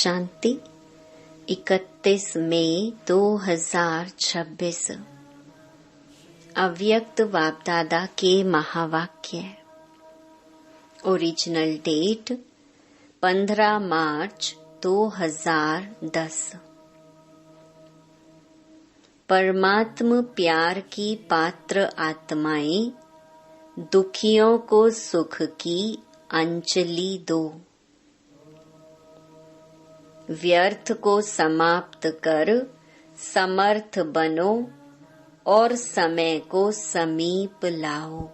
शांति 31 मई 2026 अव्यक्त बापदादा के महावाक्य। ओरिजिनल डेट 15 मार्च 2010। परमात्म प्यार की पात्र आत्माएं दुखियों को सुख की अंजलि दो। व्यर्थ को समाप्त कर समर्थ बनो और समय को समीप लाओ।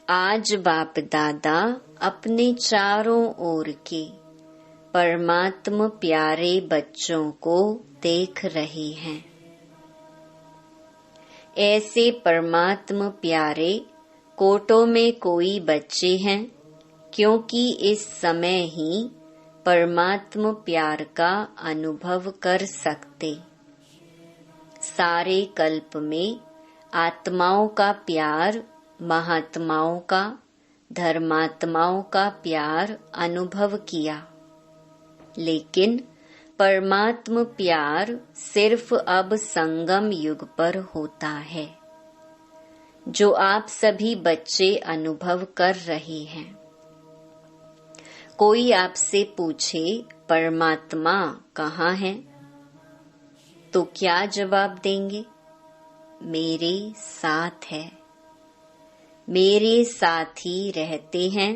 आज बाप दादा अपने चारों ओर के परमात्म प्यारे बच्चों को देख रहे हैं। ऐसे परमात्म प्यारे कोटों में कोई बच्चे हैं, क्योंकि इस समय ही परमात्म प्यार का अनुभव कर सकते। सारे कल्प में आत्माओं का प्यार, महात्माओं का, धर्मात्माओं का प्यार अनुभव किया, लेकिन परमात्म प्यार सिर्फ अब संगम युग पर होता है, जो आप सभी बच्चे अनुभव कर रहे हैं। कोई आपसे पूछे परमात्मा कहाँ है, तो क्या जवाब देंगे? मेरे साथ है, मेरे साथ ही रहते हैं,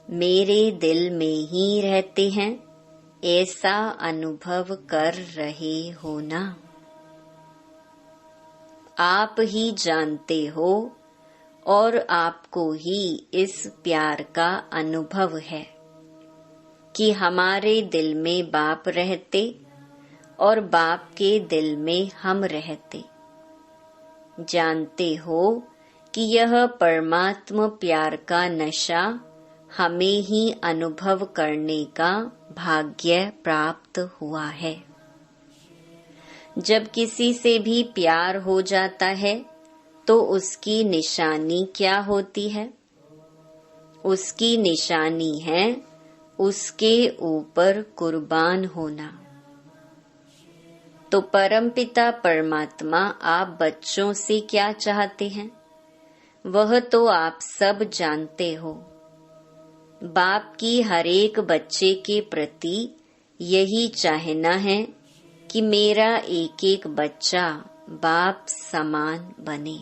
मेरे दिल में ही रहते हैं, ऐसा अनुभव कर रहे हो ना? आप ही जानते हो और आपको ही इस प्यार का अनुभव है कि हमारे दिल में बाप रहते और बाप के दिल में हम रहते। जानते हो कि यह परमात्म प्यार का नशा हमें ही अनुभव करने का भाग्य प्राप्त हुआ है। जब किसी से भी प्यार हो जाता है तो उसकी निशानी क्या होती है? उसकी निशानी है उसके ऊपर कुर्बान होना। तो परमपिता परमात्मा आप बच्चों से क्या चाहते हैं, वह तो आप सब जानते हो। बाप की हर एक बच्चे के प्रति यही चाहना है कि मेरा एक एक बच्चा बाप समान बने।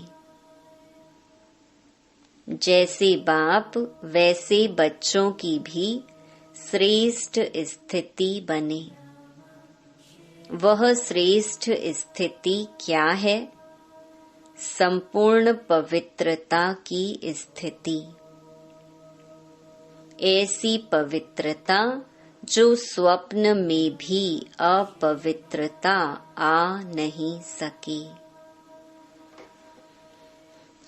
जैसे बाप वैसे बच्चों की भी श्रेष्ठ स्थिति बने। वह श्रेष्ठ स्थिति क्या है? संपूर्ण पवित्रता की स्थिति। ऐसी पवित्रता जो स्वप्न में भी अपवित्रता आ नहीं सकी।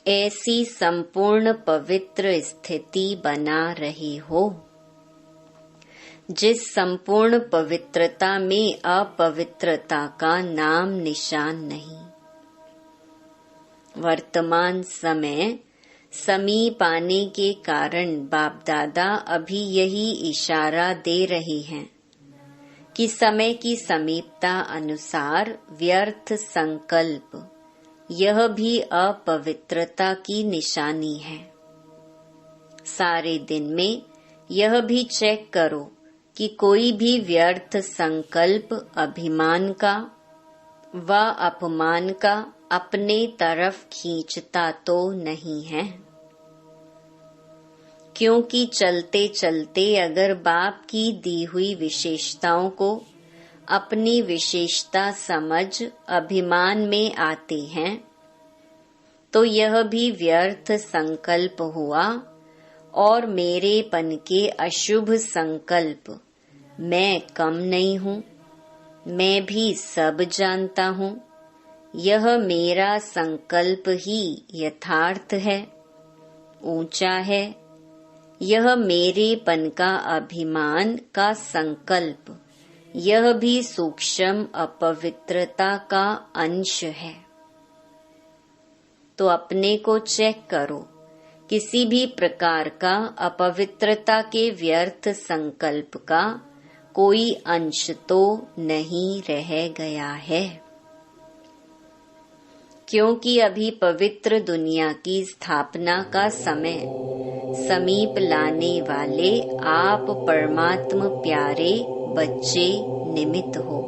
ऐसी संपूर्ण पवित्र स्थिति बना रहे हो, जिस संपूर्ण पवित्रता में अपवित्रता का नाम निशान नहीं। वर्तमान समय समीप आने के कारण बाप दादा अभी यही इशारा दे रहे हैं कि समय की समीपता अनुसार व्यर्थ संकल्प, यह भी अपवित्रता की निशानी है। सारे दिन में यह भी चेक करो कि कोई भी व्यर्थ संकल्प अभिमान का व अपमान का अपने तरफ खींचता तो नहीं है। क्योंकि चलते चलते अगर बाप की दी हुई विशेषताओं को अपनी विशेषता समझ अभिमान में आते हैं, तो यह भी व्यर्थ संकल्प हुआ और मेरेपन के अशुभ संकल्प, मैं कम नहीं हूँ, मैं भी सब जानता हूँ, यह मेरा संकल्प ही यथार्थ है, ऊंचा है, यह मेरेपन का अभिमान का संकल्प, यह भी सूक्ष्म अपवित्रता का अंश है। तो अपने को चेक करो किसी भी प्रकार का अपवित्रता के व्यर्थ संकल्प का कोई अंश तो नहीं रह गया है, क्योंकि अभी पवित्र दुनिया की स्थापना का समय समीप लाने वाले आप परमात्म प्यारे बच्चे निमित्त हो।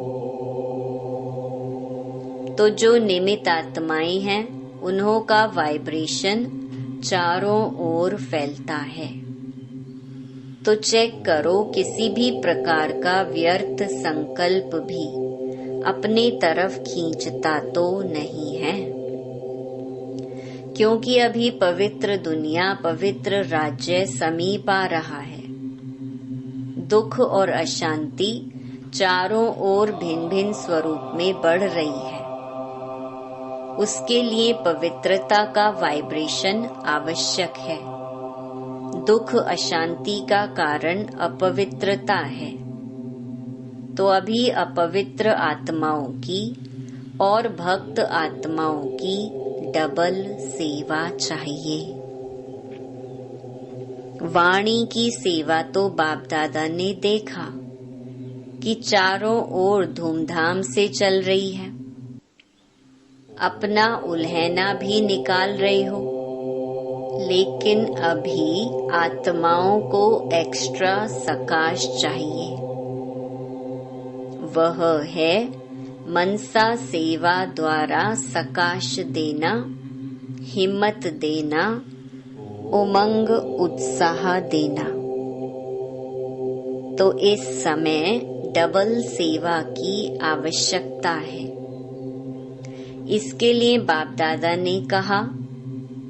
तो जो निमित्त आत्माएं हैं, उन्हों का वाइब्रेशन चारों ओर फैलता है। तो चेक करो, किसी भी प्रकार का व्यर्थ संकल्प भी अपने तरफ खींचता तो नहीं है, क्योंकि अभी पवित्र दुनिया, पवित्र राज्य समीप आ रहा है। दुख और अशांति चारों ओर भिन्न भिन्न स्वरूप में बढ़ रही है। उसके लिए पवित्रता का वाइब्रेशन आवश्यक है। दुख अशांति का कारण अपवित्रता है। तो अभी अपवित्र आत्माओं की और भक्त आत्माओं की डबल सेवा चाहिए। वाणी की सेवा तो बाप दादा ने देखा कि चारों ओर धूमधाम से चल रही है। अपना उल्हैना भी निकाल रहे हो, लेकिन अभी आत्माओं को एक्स्ट्रा सकाश चाहिए। वह है मनसा सेवा द्वारा सकाश देना, हिम्मत देना, उमंग उत्साह देना। तो इस समय डबल सेवा की आवश्यकता है। इसके लिए बाप दादा ने कहा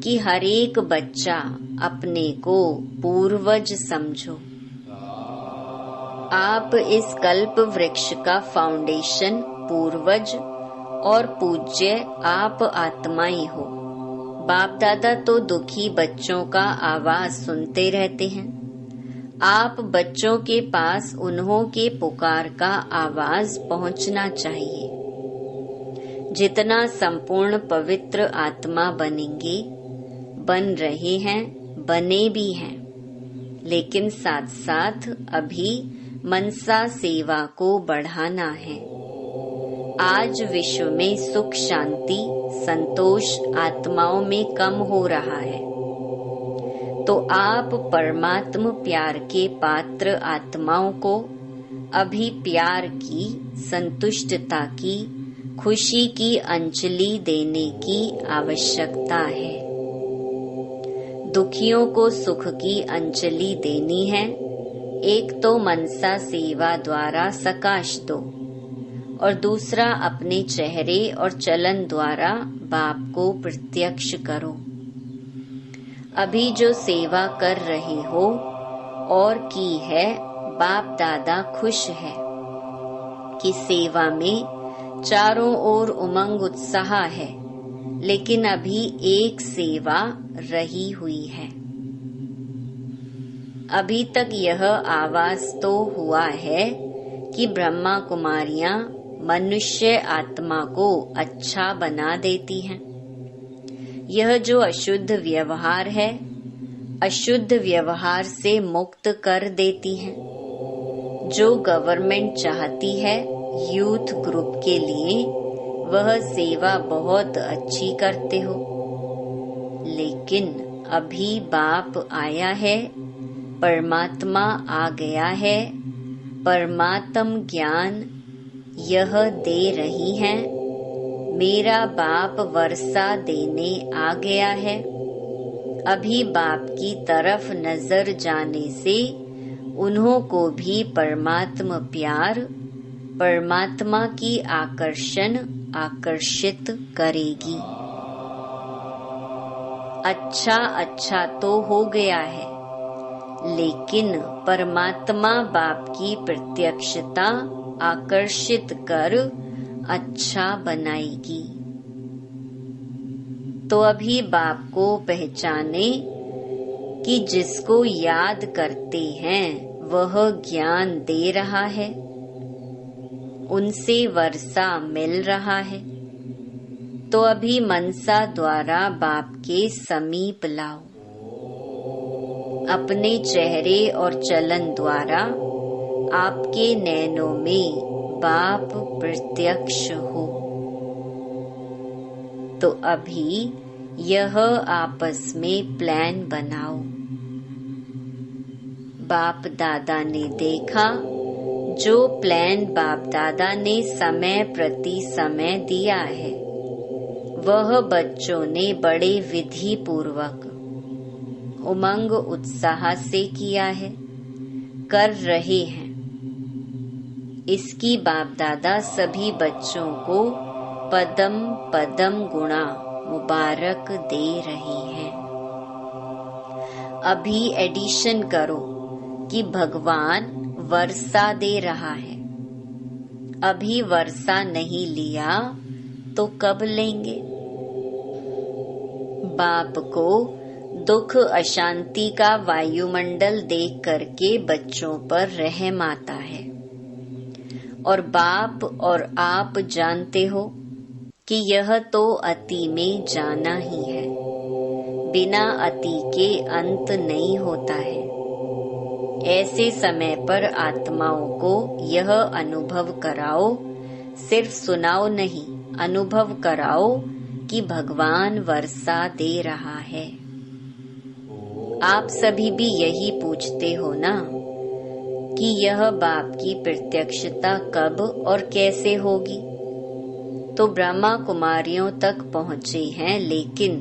कि हर एक बच्चा अपने को पूर्वज समझो। आप इस कल्प वृक्ष का फाउंडेशन पूर्वज और पूज्य आप आत्माएं हो। बाप दादा तो दुखी बच्चों का आवाज सुनते रहते हैं। आप बच्चों के पास उन्हों के पुकार का आवाज पहुंचना चाहिए। जितना संपूर्ण पवित्र आत्मा बनेंगे, बन रहे हैं, बने भी हैं, लेकिन साथ साथ अभी मनसा सेवा को बढ़ाना है। आज विश्व में सुख, शांति, संतोष आत्माओं में कम हो रहा है। तो आप परमात्म प्यार के पात्र आत्माओं को अभी प्यार की, संतुष्टता की, खुशी की अंजलि देने की आवश्यकता है। दुखियों को सुख की अंजलि देनी है। एक तो मनसा सेवा द्वारा सकाश दो, और दूसरा अपने चेहरे और चलन द्वारा बाप को प्रत्यक्ष करो। अभी जो सेवा कर रहे हो और की है, बाप दादा खुश है कि सेवा में चारों ओर उमंग उत्साह है, लेकिन अभी एक सेवा रही हुई है। अभी तक यह आवाज तो हुआ है कि ब्रह्मा कुमारियां मनुष्य आत्मा को अच्छा बना देती हैं। यह जो अशुद्ध व्यवहार है, अशुद्ध व्यवहार से मुक्त कर देती हैं। जो गवर्नमेंट चाहती है यूथ ग्रुप के लिए, वह सेवा बहुत अच्छी करते हो। लेकिन अभी बाप आया है, परमात्मा आ गया है, परमात्म ज्ञान यह दे रही हैं। मेरा बाप वर्षा देने आ गया है। अभी बाप की तरफ नजर जाने से उन्हों को भी परमात्मा प्यार, परमात्मा की आकर्षण आकर्षित करेगी। अच्छा अच्छा तो हो गया है, लेकिन परमात्मा बाप की प्रत्यक्षता आकर्षित कर अच्छा बनाएगी। तो अभी बाप को पहचाने कि जिसको याद करते हैं वह ज्ञान दे रहा है, उनसे वर्षा मिल रहा है। तो अभी मनसा द्वारा बाप के समीप लाओ। अपने चेहरे और चलन द्वारा आपके नैनों में बाप प्रत्यक्ष हो। तो अभी यह आपस में प्लान बनाओ। बाप दादा ने देखा, जो प्लान बाप दादा ने समय प्रति समय दिया है वह बच्चों ने बड़े विधि पूर्वक उमंग उत्साह से किया है, कर रहे हैं। इसकी बाप दादा सभी बच्चों को पदम पदम गुणा मुबारक दे रही हैं। अभी एडिशन करो कि भगवान वर्षा दे रहा है। अभी वर्षा नहीं लिया तो कब लेंगे? बाप को दुख अशांति का वायुमंडल देख करके बच्चों पर रहम आता है, और बाप और आप जानते हो कि यह तो अति में जाना ही है। बिना अति के अंत नहीं होता है। ऐसे समय पर आत्माओं को यह अनुभव कराओ, सिर्फ सुनाओ नहीं, अनुभव कराओ कि भगवान वर्षा दे रहा है। आप सभी भी यही पूछते हो ना कि यह बाप की प्रत्यक्षता कब और कैसे होगी। तो ब्रह्मा कुमारियों तक पहुँचे हैं, लेकिन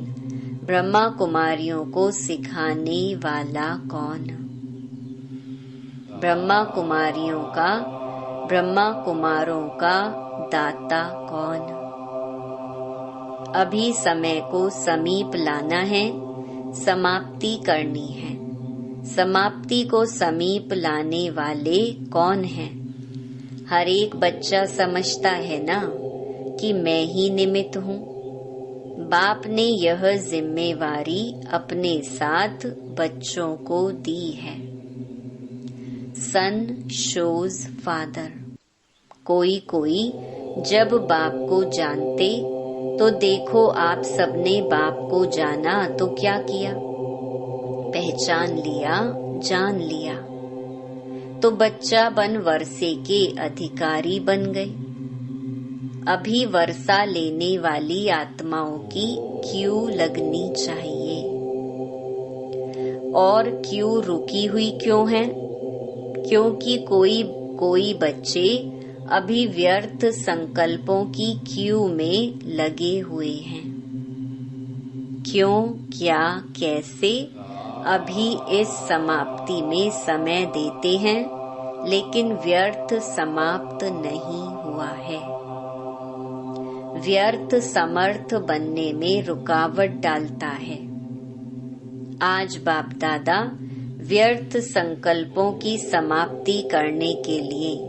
ब्रह्मा कुमारियों को सिखाने वाला कौन? ब्रह्मा कुमारों का दाता कौन? अभी समय को समीप लाना है, समाप्ति करनी है। समाप्ति को समीप लाने वाले कौन हैं? हर एक बच्चा समझता है ना कि मैं ही निमित्त हूँ। बाप ने यह जिम्मेवारी अपने साथ बच्चों को दी है। सन शोज फादर। कोई जब बाप को जानते तो देखो, आप सबने बाप को जाना तो क्या किया? पहचान लिया, जान लिया। तो बच्चा बन वर्षे के अधिकारी बन गए। अभी वर्षा लेने वाली आत्माओं की क्यू लगनी चाहिए। और क्यू रुकी हुई क्यों है? क्योंकि कोई बच्चे अभी व्यर्थ संकल्पों की क्यू में लगे हुए हैं। क्यों, क्या, कैसे? अभी इस समाप्ति में समय देते हैं, लेकिन व्यर्थ समाप्त नहीं हुआ है। व्यर्थ समर्थ बनने में रुकावट डालता है। आज बाप दादा व्यर्थ संकल्पों की समाप्ति करने के लिए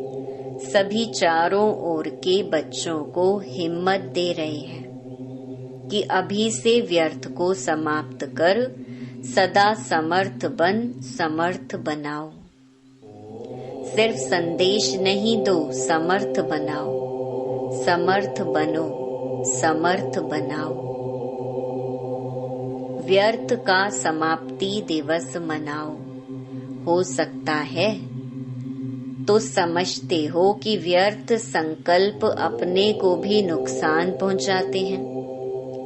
सभी चारों ओर के बच्चों को हिम्मत दे रहे हैं कि अभी से व्यर्थ को समाप्त कर सदा समर्थ बन समर्थ बनाओ। सिर्फ संदेश नहीं दो, समर्थ बनाओ। समर्थ बनो, समर्थ बनाओ। व्यर्थ का समाप्ति दिवस मनाओ। हो सकता है तो समझते हो कि व्यर्थ संकल्प अपने को भी नुकसान पहुंचाते हैं,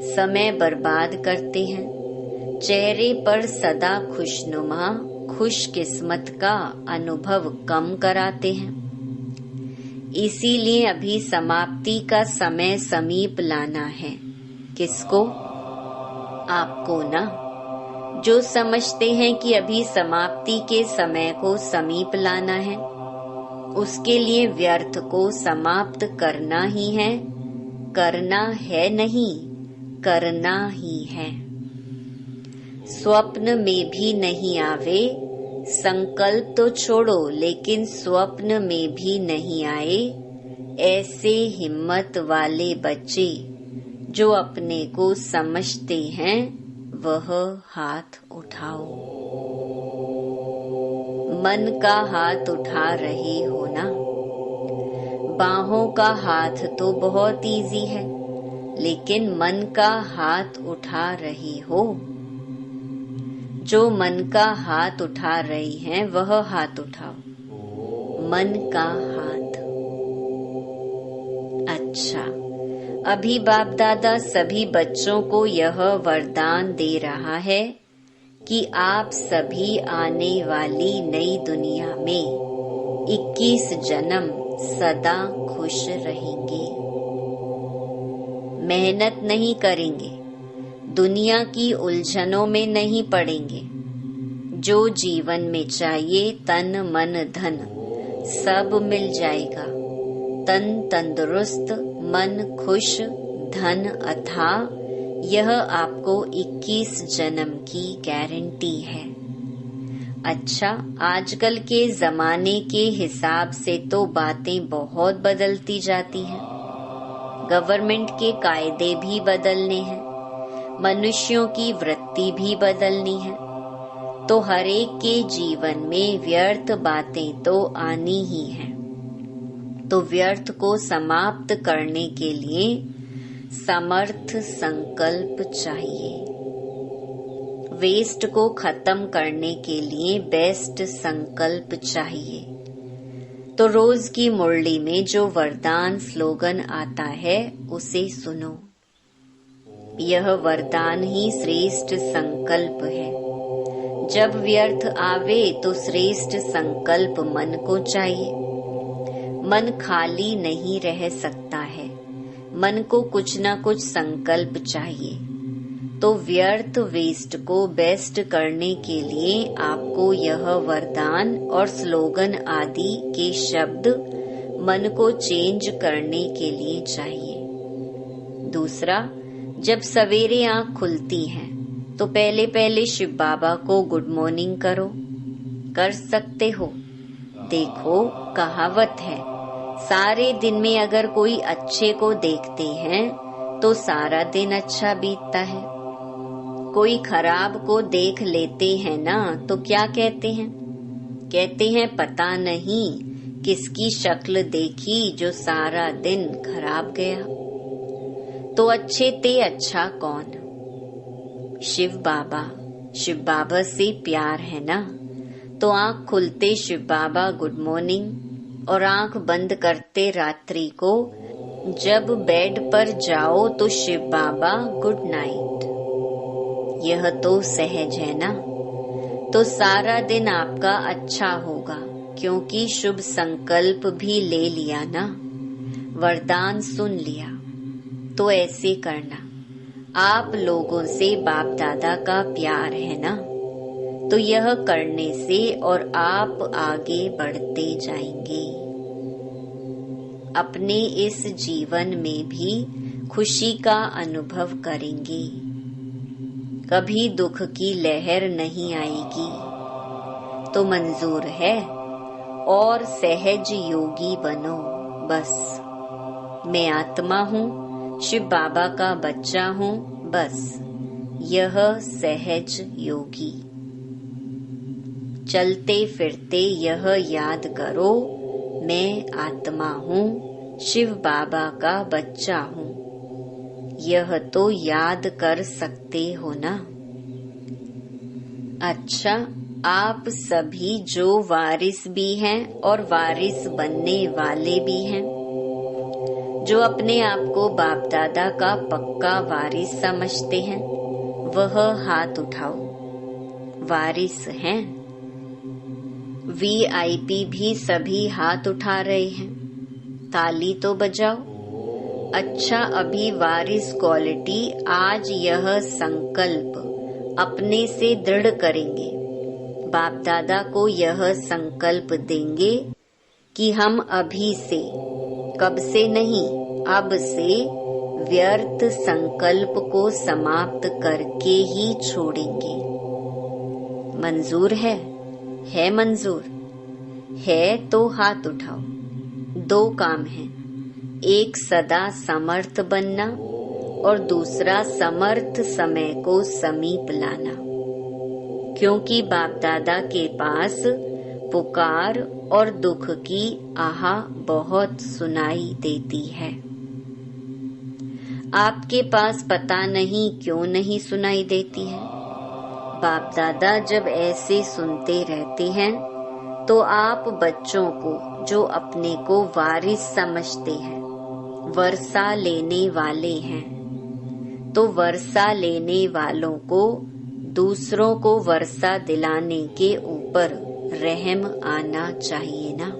समय बर्बाद करते हैं, चेहरे पर सदा खुशनुमा खुशकिस्मत का अनुभव कम कराते हैं। इसीलिए अभी समाप्ति का समय समीप लाना है। किसको? आपको ना, जो समझते हैं कि अभी समाप्ति के समय को समीप लाना है, उसके लिए व्यर्थ को समाप्त करना ही है। करना है नहीं, करना ही है। स्वप्न में भी नहीं आवे, संकल्प तो छोड़ो, लेकिन स्वप्न में भी नहीं आए ऐसे हिम्मत वाले बच्चे जो अपने को समझते हैं, वह हाथ उठाओ। मन का हाथ उठा रहे हो ना? बाहों का हाथ तो बहुत इजी है, लेकिन मन का हाथ उठा रहे हो? जो मन का हाथ उठा रहे हैं वह हाथ उठाओ, मन का हाथ। अच्छा, अभी बाप दादा सभी बच्चों को यह वरदान दे रहा है कि आप सभी आने वाली नई दुनिया में 21 जन्म सदा खुश रहेंगे। मेहनत नहीं करेंगे, दुनिया की उलझनों में नहीं पड़ेंगे। जो जीवन में चाहिए तन मन धन सब मिल जाएगा। तन तंदुरुस्त, मन खुश, धन अथाह, यह आपको 21 जन्म की गारंटी है। अच्छा, आजकल के जमाने के हिसाब से तो बातें बहुत बदलती जाती हैं। गवर्नमेंट के कायदे भी बदलने हैं, मनुष्यों की वृत्ति भी बदलनी है, तो हर एक के जीवन में व्यर्थ बातें तो आनी ही हैं। तो व्यर्थ को समाप्त करने के लिए समर्थ संकल्प चाहिए। वेस्ट को खत्म करने के लिए बेस्ट संकल्प चाहिए। तो रोज की मुरली में जो वरदान स्लोगन आता है उसे सुनो। यह वरदान ही श्रेष्ठ संकल्प है। जब व्यर्थ आवे तो श्रेष्ठ संकल्प मन को चाहिए। मन खाली नहीं रह सकता है, मन को कुछ न कुछ संकल्प चाहिए। तो व्यर्थ वेस्ट को बेस्ट करने के लिए आपको यह वरदान और स्लोगन आदि के शब्द मन को चेंज करने के लिए चाहिए। दूसरा, जब सवेरे आँख खुलती है तो पहले पहले शिव बाबा को गुड मॉर्निंग करो। कर सकते हो? देखो, कहावत है, सारे दिन में अगर कोई अच्छे को देखते हैं तो सारा दिन अच्छा बीतता है। कोई खराब को देख लेते हैं ना तो क्या कहते हैं? कहते हैं पता नहीं किसकी शक्ल देखी जो सारा दिन खराब गया। तो अच्छे ते अच्छा कौन? शिव बाबा से प्यार है ना, तो आँख खुलते शिव बाबा गुड मॉर्निंग और आँख बंद करते रात्रि को जब बेड पर जाओ तो शिव बाबा गुड नाइट। यह तो सहज है ना। तो सारा दिन आपका अच्छा होगा क्योंकि शुभ संकल्प भी ले लिया ना, वरदान सुन लिया। तो ऐसे करना। आप लोगों से बाप दादा का प्यार है ना, तो यह करने से और आप आगे बढ़ते जाएंगे। अपने इस जीवन में भी खुशी का अनुभव करेंगे। कभी दुख की लहर नहीं आएगी। तो मंजूर है और सहज योगी बनो। बस मैं आत्मा हूँ, शिव बाबा का बच्चा हूँ, बस यह सहज योगी। चलते फिरते यह याद करो, मैं आत्मा हूँ, शिव बाबा का बच्चा हूँ। यह तो याद कर सकते हो ना। अच्छा, आप सभी जो वारिस भी हैं और वारिस बनने वाले भी हैं, जो अपने आप को बाप दादा का पक्का वारिस समझते हैं, वह हाथ उठाओ। वारिस हैं। VIP भी सभी हाथ उठा रहे हैं, ताली तो बजाओ। अच्छा, अभी वारिस क्वालिटी आज यह संकल्प अपने से दृढ़ करेंगे। बाप दादा को यह संकल्प देंगे कि हम अभी से, कब से नहीं, अब से व्यर्थ संकल्प को समाप्त करके ही छोड़ेंगे। मंजूर है? है मंजूर? है तो हाथ उठाओ। 2 काम हैं, एक सदा समर्थ बनना और दूसरा समर्थ समय को समीप लाना। क्योंकि बाप दादा के पास पुकार और दुख की आह बहुत सुनाई देती है। आपके पास पता नहीं क्यों नहीं सुनाई देती है। बाप दादा जब ऐसे सुनते रहते हैं तो आप बच्चों को, जो अपने को वारिस समझते हैं, वर्षा लेने वाले हैं, तो वर्षा लेने वालों को दूसरों को वर्षा दिलाने के ऊपर रहम आना चाहिए ना।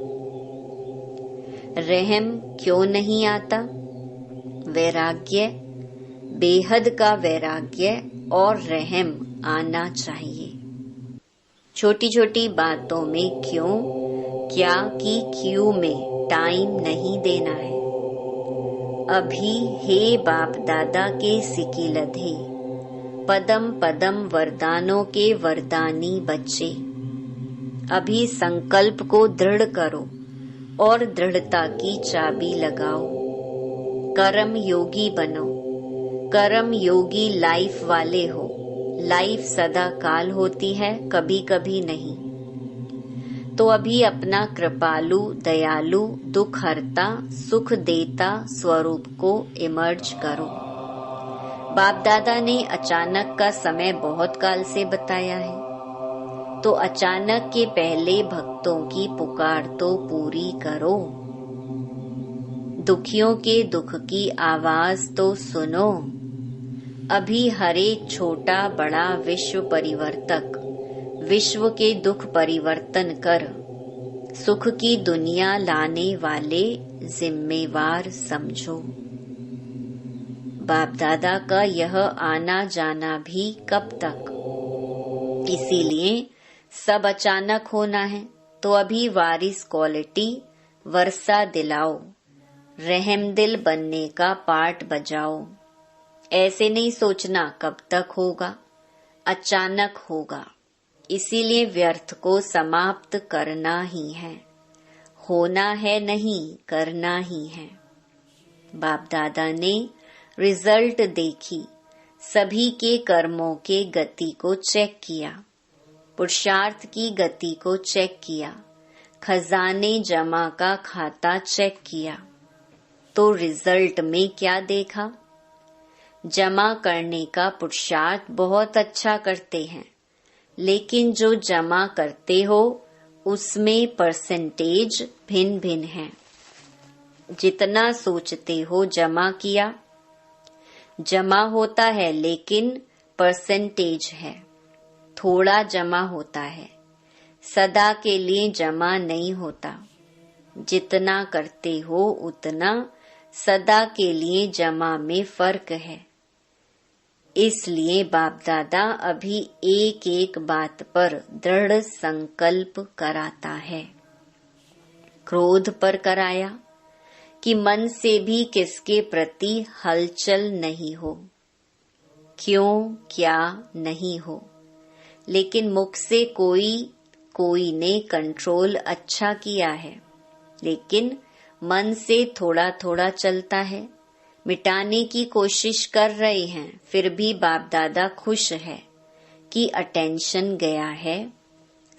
रहम क्यों नहीं आता? वैराग्य, बेहद का वैराग्य और रहम आना चाहिए। छोटी छोटी बातों में क्यों, क्या की क्यों में टाइम नहीं देना है। अभी हे बाप दादा के सिकिलधे, पदम पदम वरदानों के वरदानी बच्चे, अभी संकल्प को दृढ़ करो और दृढ़ता की चाबी लगाओ। कर्म योगी बनो, कर्म योगी लाइफ वाले हो। लाइफ सदा काल होती है, कभी कभी नहीं। तो अभी अपना कृपालु, दयालु, दुख हरता, सुख देता स्वरूप को इमर्ज करो। बाप दादा ने अचानक का समय बहुत काल से बताया है, तो अचानक के पहले भक्तों की पुकार तो पूरी करो। दुखियों के दुख की आवाज तो सुनो। अभी हर एक छोटा बड़ा विश्व परिवर्तक विश्व के दुख परिवर्तन कर सुख की दुनिया लाने वाले जिम्मेवार समझो। बाप दादा का यह आना जाना भी कब तक? इसीलिए सब अचानक होना है, तो अभी वारिस क्वालिटी वर्षा दिलाओ, रहमदिल बनने का पाठ बजाओ। ऐसे नहीं सोचना कब तक होगा, अचानक होगा। इसीलिए व्यर्थ को समाप्त करना ही है। होना है नहीं, करना ही है। बाप दादा ने रिजल्ट देखी, सभी के कर्मों के गति को चेक किया, पुरुषार्थ की गति को चेक किया, खजाने जमा का खाता चेक किया। तो रिजल्ट में क्या देखा? जमा करने का पुरुषार्थ बहुत अच्छा करते हैं, लेकिन जो जमा करते हो उसमें परसेंटेज भिन्न भिन्न है। जितना सोचते हो जमा किया, जमा होता है, लेकिन परसेंटेज है, थोड़ा जमा होता है, सदा के लिए जमा नहीं होता। जितना करते हो उतना सदा के लिए जमा में फर्क है। इसलिए बाप दादा अभी एक एक बात पर दृढ़ संकल्प कराता है। क्रोध पर कराया कि मन से भी किसके प्रति हलचल नहीं हो, क्यों क्या नहीं हो, लेकिन मुख से कोई ने कंट्रोल अच्छा किया है, लेकिन मन से थोड़ा थोड़ा चलता है। मिटाने की कोशिश कर रहे हैं, फिर भी बाप दादा खुश है कि अटेंशन गया है,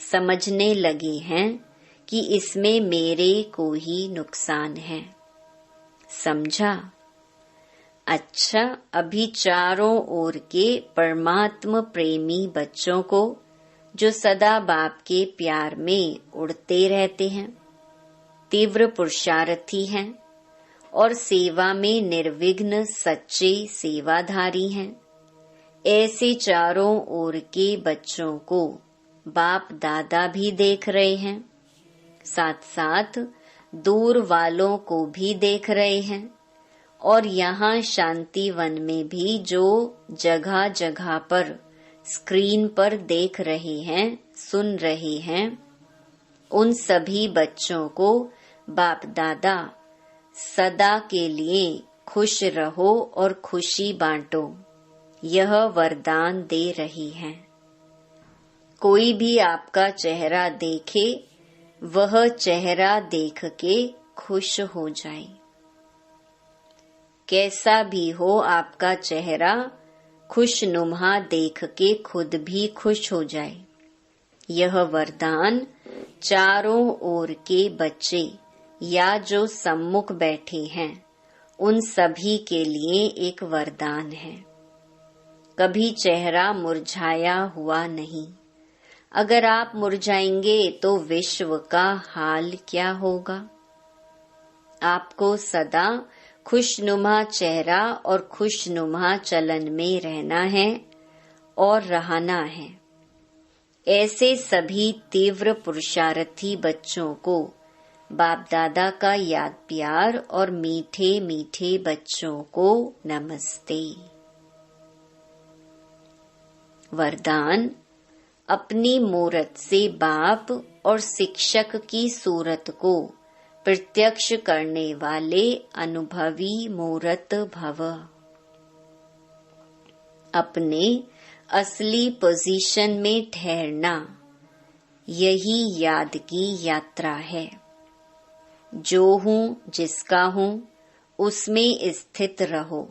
समझने लगे हैं कि इसमें मेरे को ही नुकसान है। समझा? अच्छा, अभी चारों ओर के परमात्मा प्रेमी बच्चों को, जो सदा बाप के प्यार में उड़ते रहते हैं, तीव्र पुरुषार्थी हैं और सेवा में निर्विघ्न सच्चे सेवाधारी हैं, ऐसे चारों ओर के बच्चों को बाप दादा भी देख रहे हैं, साथ साथ दूर वालों को भी देख रहे हैं। और यहाँ शांति वन में भी जो जगह जगह पर स्क्रीन पर देख रहे हैं, सुन रहे हैं, उन सभी बच्चों को बाप दादा सदा के लिए खुश रहो और खुशी बांटो, यह वरदान दे रही हैं। कोई भी आपका चेहरा देखे, वह चेहरा देख के खुश हो जाए। कैसा भी हो आपका चेहरा, खुशनुमा देख के खुद भी खुश हो जाए। यह वरदान चारों ओर के बच्चे या जो सम्मुख बैठे हैं, उन सभी के लिए एक वरदान है। कभी चेहरा मुरझाया हुआ नहीं। अगर आप मुरझाएंगे तो विश्व का हाल क्या होगा। आपको सदा खुशनुमा चेहरा और खुशनुमा चलन में रहना है और रहना है। ऐसे सभी तीव्र पुरुषार्थी बच्चों को बाप दादा का याद प्यार और मीठे मीठे बच्चों को नमस्ते। वरदान, अपनी मूरत से बाप और शिक्षक की सूरत को प्रत्यक्ष करने वाले अनुभवी मूरत भव। अपने असली पोजीशन में ठहरना, यही याद की यात्रा है। जो हूँ, जिसका हूँ, उसमें स्थित रहो।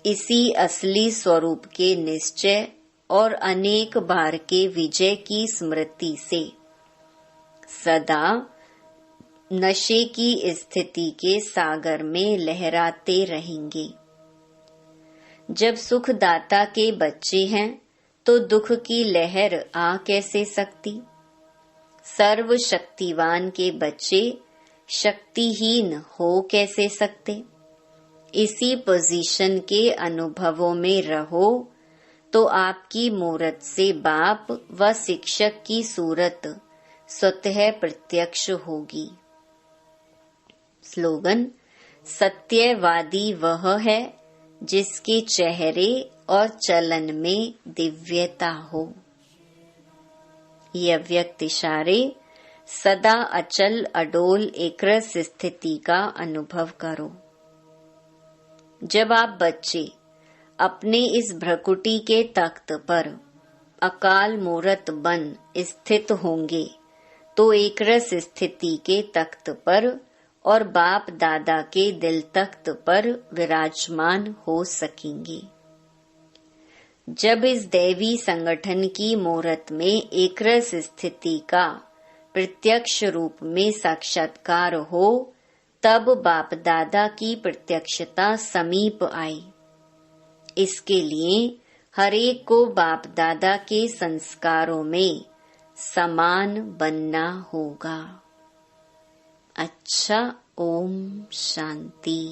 इसी असली स्वरूप के निश्चय और अनेक बार के विजय की स्मृति से सदा नशे की स्थिति के सागर में लहराते रहेंगे। जब सुखदाता के बच्चे हैं तो दुख की लहर आ कैसे सकती। सर्वशक्तिवान के बच्चे शक्तिहीन हो कैसे सकते। इसी पोजीशन के अनुभवों में रहो तो आपकी मूरत से बाप व शिक्षक की सूरत स्वतः प्रत्यक्ष होगी। स्लोगन, सत्यवादी वह है जिसके चेहरे और चलन में दिव्यता हो। ये अव्यक्त इशारे सदा अचल अडोल एकरस स्थिति का अनुभव करो। जब आप बच्चे अपने इस भ्रकुटी के तख्त पर अकाल मूरत बन स्थित होंगे तो एकरस स्थिति के तख्त पर और बाप दादा के दिल तख्त पर विराजमान हो सकेंगे। जब इस दैवी संगठन की मूरत में एकरस स्थिति का प्रत्यक्ष रूप में साक्षात्कार हो तब बाप दादा की प्रत्यक्षता समीप आई। इसके लिए हरेक को बाप दादा के संस्कारों में समान बनना होगा। अच्छा, ओम शांति।